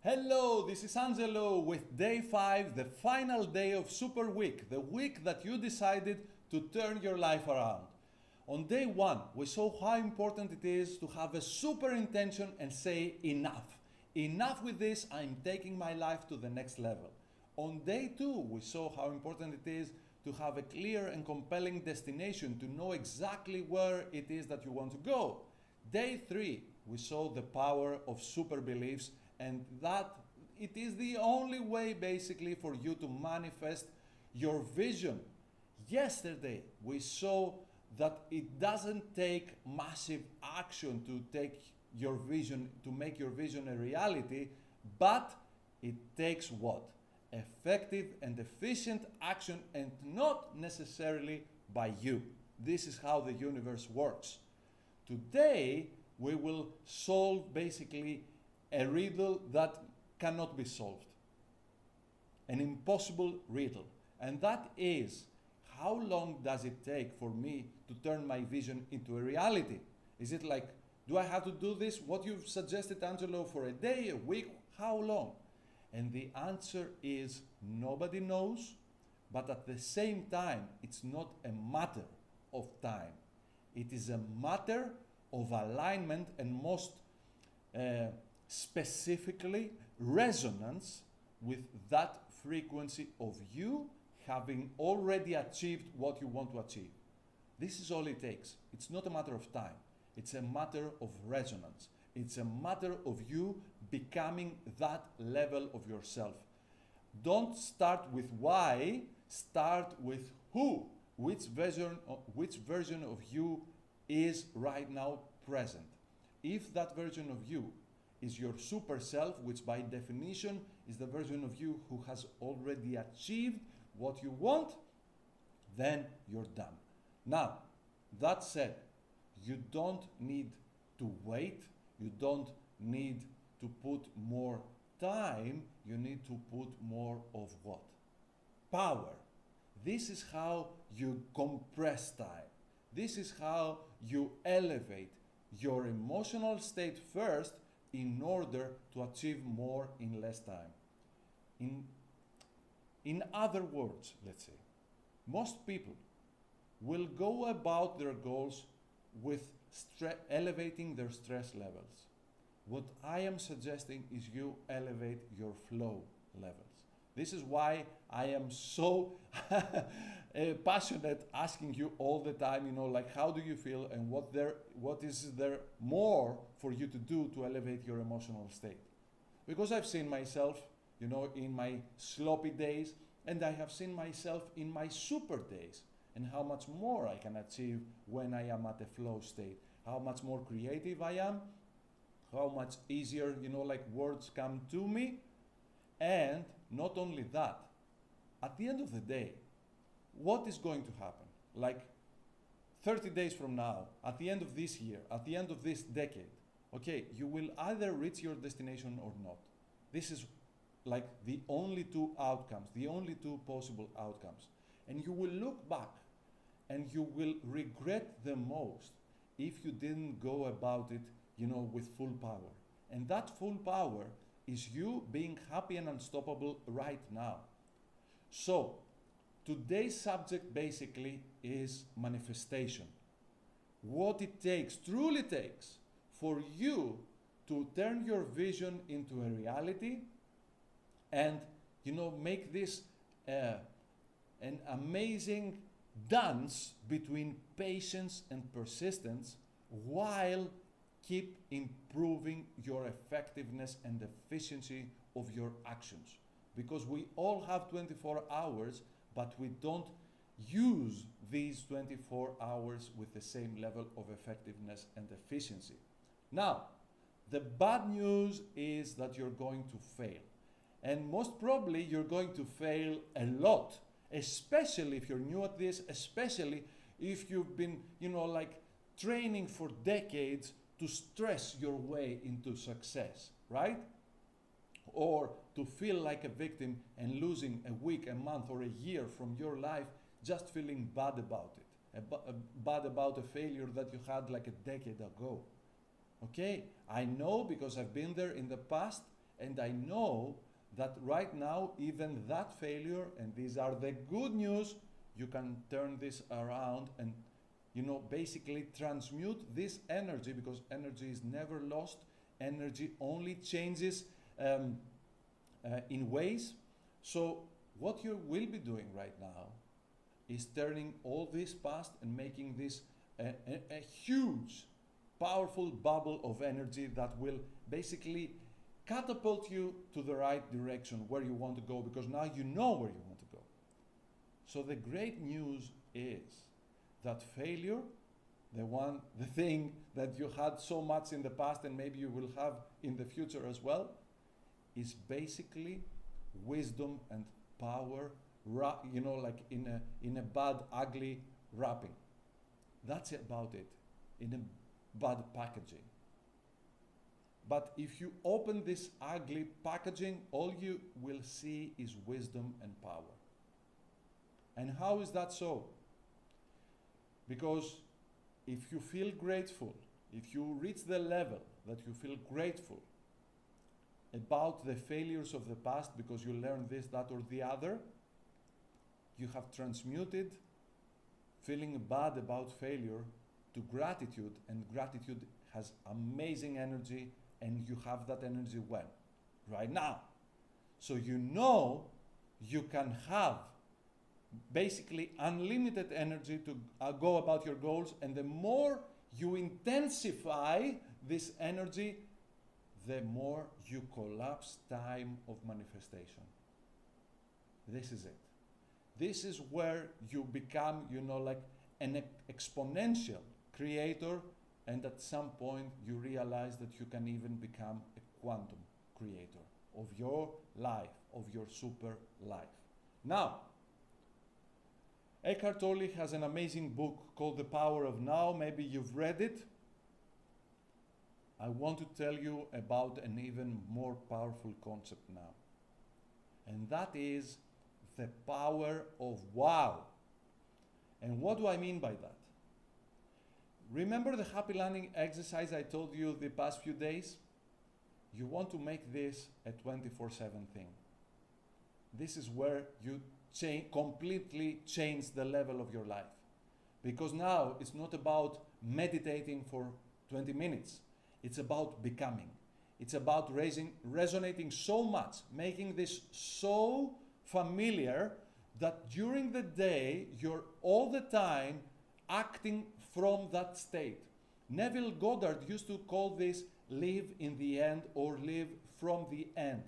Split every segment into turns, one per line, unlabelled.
Hello, this is Angelo with day 5, the final day of Super Week, the week that you decided to turn your life around. On day 1, we saw how important it is to have a super intention and say enough. Enough with this, I'm taking my life to the next level. On day 2, we saw how important it is to have a clear and compelling destination, to know exactly where it is that you want to go. Day 3, we saw the power of super beliefs, and that it is the only way basically for you to manifest your vision. Yesterday we saw that it doesn't take massive action to take your vision, to make your vision a reality, but it takes what? Effective and efficient action, and not necessarily by you. This is how the universe works. Today we will solve basically a riddle that cannot be solved. An impossible riddle. And that is, how long does it take for me to turn my vision into a reality? Is it like, do I have to do this, what you've suggested, Angelo, for a day, a week? How long? And the answer is nobody knows, but at the same time, it's not a matter of time. It is a matter of alignment and most specifically resonance with that frequency of you having already achieved what you want to achieve. This is all it takes. It's not a matter of time. It's a matter of resonance. It's a matter of you becoming that level of yourself. Don't start with why, start with who. Which version of you is right now present. If that version of you is your super self, which by definition is the version of you who has already achieved what you want, then you're done. Now, that said, you don't need to wait, you don't need to put more time, you need to put more of what? Power. This is how you compress time. This is how you elevate your emotional state first in order to achieve more in less time. In other words, let's say, most people will go about their goals with elevating their stress levels. What I am suggesting is you elevate your flow levels. This is why I am so passionate asking you all the time, like how do you feel and what is there more for you to do to elevate your emotional state? Because I've seen myself, in my sloppy days, and I have seen myself in my super days, and how much more I can achieve when I am at a flow state, how much more creative I am, how much easier, like words come to me. And not only that, at the end of the day, what is going to happen? Like 30 days from now, at the end of this year, at the end of this decade, okay, you will either reach your destination or not. This is like the only two outcomes, the only two possible outcomes. And you will look back and you will regret the most if you didn't go about it, with full power. And that full power is you being happy and unstoppable right now. So, today's subject basically is manifestation. What it takes, truly takes, for you to turn your vision into a reality and, make this an amazing dance between patience and persistence while keep improving your effectiveness and efficiency of your actions. Because we all have 24 hours, but we don't use these 24 hours with the same level of effectiveness and efficiency. Now, the bad news is that you're going to fail. And most probably you're going to fail a lot, especially if you're new at this, especially if you've been, training for decades to stress your way into success, right? Or to feel like a victim and losing a week, a month, or a year from your life just feeling bad about it, bad about a failure that you had like a decade ago. Okay, I know because I've been there in the past, And I know that right now, even that failure, and these are the good news, you can turn this around and, you know, basically transmute this energy, because energy is never lost. Energy only changes in ways. So what you will be doing right now is turning all this past and making this a huge, powerful bubble of energy that will basically catapult you to the right direction where you want to go, because now you know where you want to go. So the great news is that failure, the thing that you had so much in the past and maybe you will have in the future as well, is basically wisdom and power, you know, like in a bad, ugly wrapping. That's about it, in a bad packaging. But if you open this ugly packaging, all you will see is wisdom and power. And how is that so? Because if you feel grateful, if you reach the level that you feel grateful about the failures of the past because you learned this, that, or the other, you have transmuted feeling bad about failure to gratitude, and gratitude has amazing energy, and you have that energy when? Right now. So you know you can have basically unlimited energy to go about your goals, and the more you intensify this energy, the more you collapse time of manifestation. This is it. This is where you become, you know, like an exponential creator, and at some point you realize that you can even become a quantum creator of your life, of your super life. Now, Eckhart Tolle has an amazing book called The Power of Now. Maybe you've read it. I want to tell you about an even more powerful concept now. And that is the power of wow. And what do I mean by that? Remember the happy landing exercise I told you the past few days? You want to make this a 24/7 thing. This is where you completely change the level of your life. Because now it's not about meditating for 20 minutes. It's about becoming. It's about resonating so much, making this so familiar that during the day, you're all the time acting from that state. Neville Goddard used to call this live in the end or live from the end.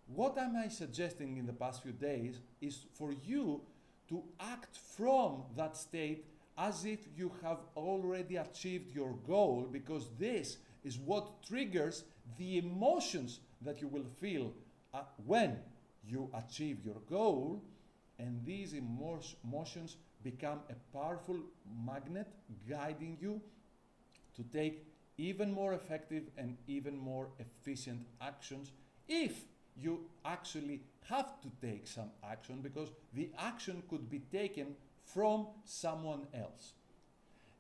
What am I suggesting in the past few days is for you to act from that state as if you have already achieved your goal, because this is what triggers the emotions that you will feel when you achieve your goal, and these emotions become a powerful magnet guiding you to take even more effective and even more efficient actions, if you actually have to take some action, because the action could be taken from someone else.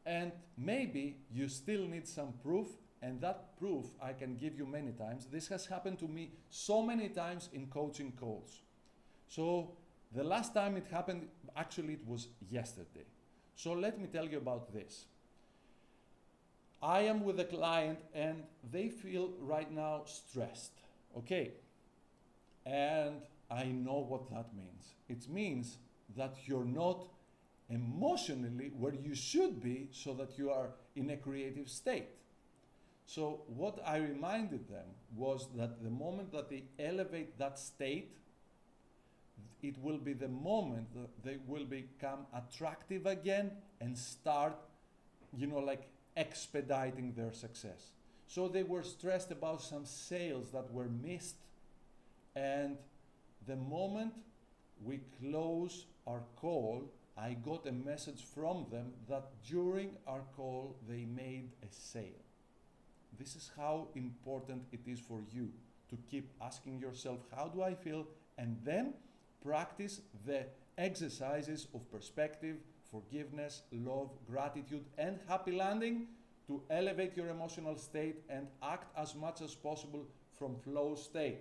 And maybe you still need some proof, and that proof I can give you many times. This has happened to me so many times in coaching calls. So the last time it happened, actually it was yesterday. So let me tell you about this. I am with a client and they feel right now stressed, okay? And I know what that means. It means that you're not emotionally where you should be, so that you are in a creative state. So what I reminded them was that the moment that they elevate that state, it will be the moment that they will become attractive again and start, you know, like expediting their success. So they were stressed about some sales that were missed, and the moment we close our call, I got a message from them that during our call they made a sale. This is how important it is for you to keep asking yourself, how do I feel? And then practice the exercises of perspective, forgiveness, love, gratitude, and happy landing to elevate your emotional state and act as much as possible from flow state.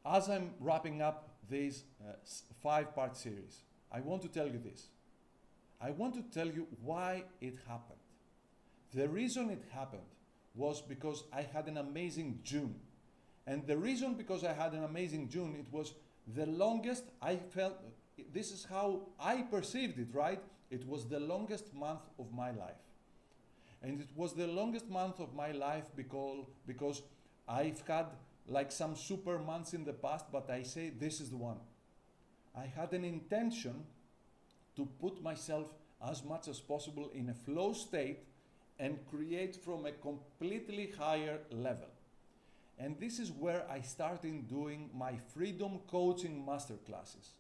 As I'm wrapping up this 5-part series, I want to tell you this. I want to tell you why it happened. The reason it happened was because I had an amazing June. And the reason because I had an amazing June, it was the longest I felt, this is how I perceived it, right? It was the longest month of my life. And it was the longest month of my life because I've had like some super months in the past, but I say this is the one. I had an intention to put myself as much as possible in a flow state and create from a completely higher level. And this is where I started doing my freedom coaching masterclasses.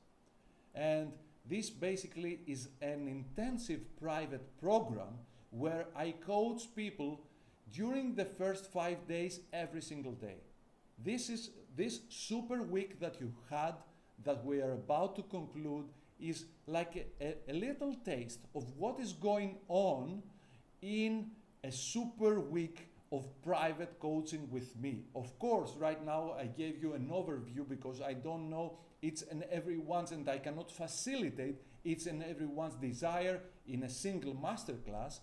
And this basically is an intensive private program where I coach people during the first 5 days every single day. This super week that you had, that we are about to conclude, is like a little taste of what is going on in a super week of private coaching with me. Of course, right now I gave you an overview because I don't know each and everyone's, and I cannot facilitate each and everyone's desire in a single masterclass,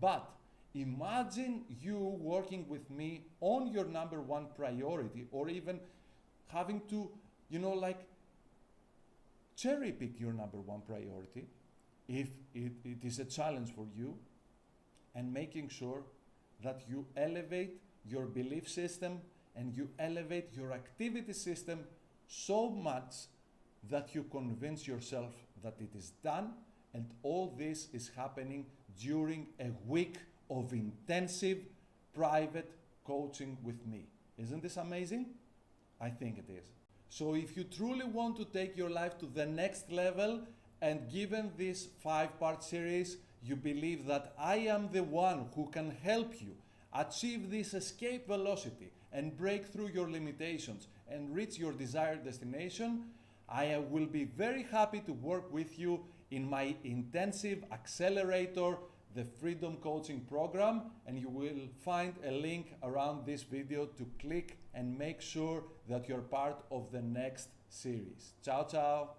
but imagine you working with me on your number one priority, or even having to, like cherry pick your number one priority if it is a challenge for you, and making sure that you elevate your belief system and you elevate your activity system so much that you convince yourself that it is done, and all this is happening during a week of intensive private coaching with me. Isn't this amazing? I think it is. So if you truly want to take your life to the next level, and given this 5-part series, you believe that I am the one who can help you achieve this escape velocity and break through your limitations and reach your desired destination, I will be very happy to work with you in my intensive accelerator, the Freedom Coaching Program, and you will find a link around this video to click and make sure that you're part of the next series. Ciao, ciao.